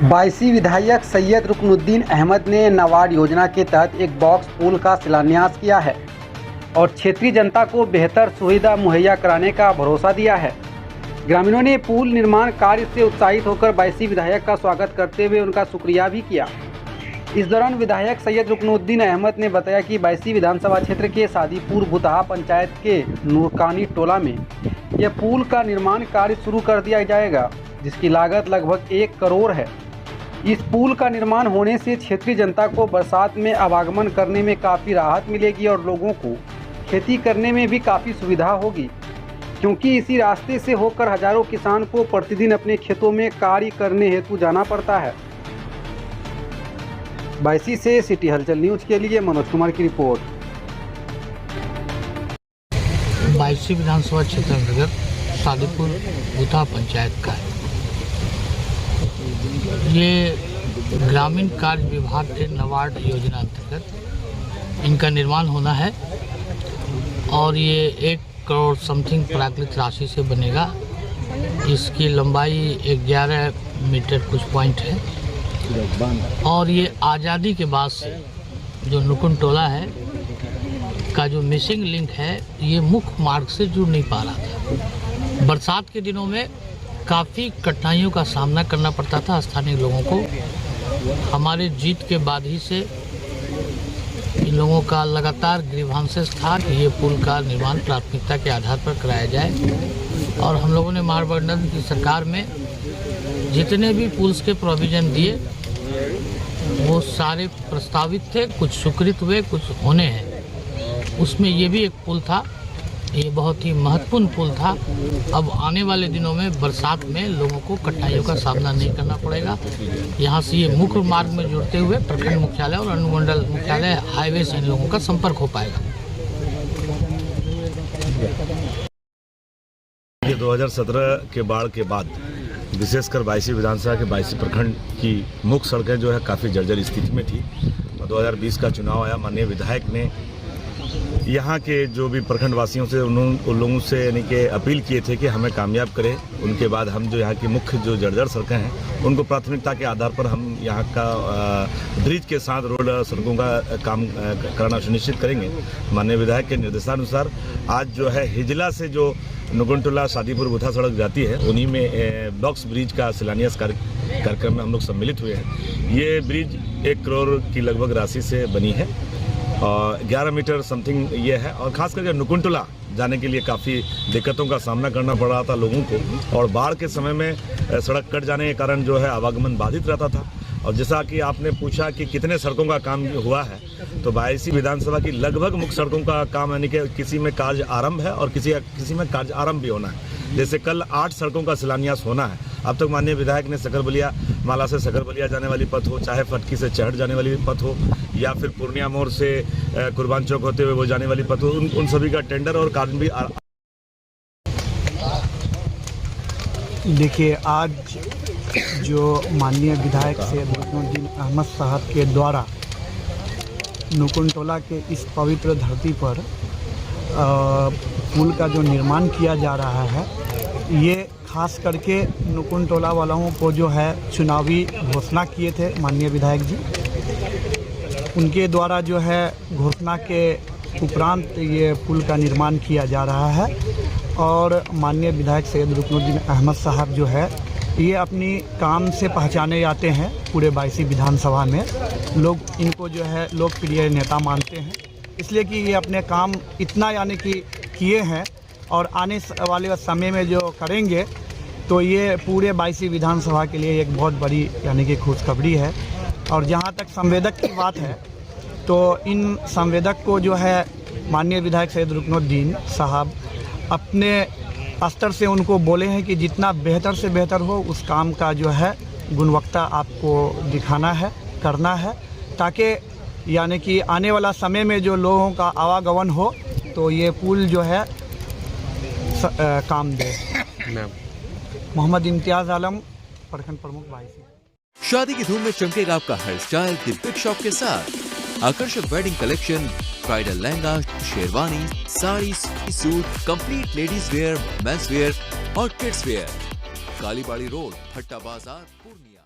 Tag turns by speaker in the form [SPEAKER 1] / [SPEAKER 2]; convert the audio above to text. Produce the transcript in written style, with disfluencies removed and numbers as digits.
[SPEAKER 1] बायसी विधायक सैयद रुकनुद्दीन अहमद ने नाबार्ड योजना के तहत एक बॉक्स पुल का शिलान्यास किया है और क्षेत्रीय जनता को बेहतर सुविधा मुहैया कराने का भरोसा दिया है। ग्रामीणों ने पुल निर्माण कार्य से उत्साहित होकर बायसी विधायक का स्वागत करते हुए उनका शुक्रिया भी किया। इस दौरान विधायक सैयद रुकनुद्दीन अहमद ने बताया कि बायसी विधानसभा क्षेत्र के सादीपुर भुतहा पंचायत के नूरकानी टोला में यह पुल का निर्माण कार्य शुरू कर दिया जाएगा, जिसकी लागत लगभग 1 करोड़ है। इस पुल का निर्माण होने से क्षेत्रीय जनता को बरसात में आवागमन करने में काफ़ी राहत मिलेगी और लोगों को खेती करने में भी काफ़ी सुविधा होगी, क्योंकि इसी रास्ते से होकर हजारों किसान को प्रतिदिन अपने खेतों में कार्य करने हेतु जाना पड़ता है। बायसी से सिटी हलचल न्यूज के लिए मनोज कुमार की रिपोर्ट।
[SPEAKER 2] बायसी विधानसभा क्षेत्र अंतर्गत सादीपुर भुतहा पंचायत का है। ये ग्रामीण कार्य विभाग के नाबार्ड योजना अंतर्गत इनका निर्माण होना है और ये 1 करोड़ समथिंग प्राकृतिक राशि से बनेगा। इसकी लंबाई 11 मीटर कुछ पॉइंट है और ये आज़ादी के बाद से जो नुकुन टोला है का जो मिसिंग लिंक है, ये मुख्य मार्ग से जुड़ नहीं पा रहा था। बरसात के दिनों में काफ़ी कठिनाइयों का सामना करना पड़ता था स्थानीय लोगों को। हमारे जीत के बाद ही से इन लोगों का लगातार ग्रीवांसेस था कि ये पुल का निर्माण प्राथमिकता के आधार पर कराया जाए और हम लोगों ने महागठबंधन की सरकार में जितने भी पुल्स के प्रोविज़न दिए वो सारे प्रस्तावित थे, कुछ स्वीकृत हुए, कुछ होने हैं। उसमें ये भी एक पुल था, ये बहुत ही महत्वपूर्ण पुल था। अब आने वाले दिनों में बरसात में लोगों को कठिनाइयों का सामना नहीं करना पड़ेगा। यहाँ से ये मुख्य मार्ग में जुड़ते हुए प्रखंड मुख्यालय और अनुमंडल मुख्यालय हाईवे से इन लोगों का संपर्क हो पाएगा।
[SPEAKER 3] 2017 के बाढ़ के बाद विशेषकर बायसी विधानसभा के बायसी प्रखंड की मुख्य सड़कें जो है काफ़ी जर्जर स्थिति में थी। 2020 का चुनाव आया, माननीय विधायक ने यहाँ के जो भी प्रखंड वासियों से उन लोगों से यानी कि अपील किए थे कि हमें कामयाब करें। उनके बाद हम जो यहाँ की मुख्य जो जर्जर सड़कें हैं उनको प्राथमिकता के आधार पर हम यहाँ का ब्रिज के साथ रोड सड़कों का काम कराना सुनिश्चित करेंगे। माननीय विधायक के निर्देशानुसार आज जो है हिजला से जो नुकुन टोला सादीपुर भुतहा सड़क जाती है, उन्हीं में बॉक्स ब्रिज का शिलान्यास कार्यक्रम में हम लोग सम्मिलित हुए हैं। ये ब्रिज 1 करोड़ की लगभग राशि से बनी है और 11 मीटर समथिंग ये है और ख़ास करके नुकुन टोला जाने के लिए काफ़ी दिक्कतों का सामना करना पड़ रहा था लोगों को और बाढ़ के समय में सड़क कट जाने के कारण जो है आवागमन बाधित रहता था। और जैसा कि आपने पूछा कि कितने सड़कों का काम हुआ है, तो बायसी विधानसभा की लगभग मुख्य सड़कों का काम यानी कि किसी में कार्य आरंभ है और किसी में कार्य आरंभ भी होना है। जैसे कल 8 सड़कों का शिलान्यास होना है। अब तक माननीय विधायक ने सकरबलिया माला से सकरबलिया जाने वाली पथ हो, चाहे फटकी से चहट जाने वाली पथ हो या फिर पूर्णिया मोड़ से कुर्बान चौक होते हुए वो जाने वाली पथ हो, उन सभी का टेंडर और कार्य भी
[SPEAKER 4] देखिए, आज जो माननीय विधायक सैयद रुकनुद्दीन अहमद साहब के द्वारा नुकुन टोला के इस पवित्र धरती पर पुल का जो निर्माण किया जा रहा है, ये खास करके नुकुन टोला वालों को जो है चुनावी घोषणा किए थे माननीय विधायक जी, उनके द्वारा जो है घोषणा के उपरांत ये पुल का निर्माण किया जा रहा है। और माननीय विधायक सैयद रुकनुद्दीन अहमद साहब जो है ये अपनी काम से पहचाने जाते हैं पूरे बायसी विधानसभा में। लोग इनको जो है लोकप्रिय नेता मानते हैं, इसलिए कि ये अपने काम इतना यानी कि किए हैं और आने वाले समय में जो करेंगे तो ये पूरे बायसी विधानसभा के लिए एक बहुत बड़ी यानी कि खुशखबरी है। और जहाँ तक संवेदक की बात है, तो इन संवेदक को जो है माननीय विधायक सैयद रुकनुद्दीन साहब अपने स्तर से उनको बोले हैं कि जितना बेहतर से बेहतर हो उस काम का जो है गुणवत्ता आपको दिखाना है, करना है, ताकि यानी कि आने वाला समय में जो लोगों का आवागमन हो तो ये पुल जो है काम दे। मोहम्मद इम्तियाज़ आलम, प्रखंड प्रमुख बायसी।
[SPEAKER 5] शादी की धूम में चमकेगा आपका hair style the big shop के साथ। आकर्षक wedding collection, bridal lehenga, sherwani, sari, suit, complete ladies wear, men's wear और kids wear. Kalibari road, Bhatta Bazar, Purnia.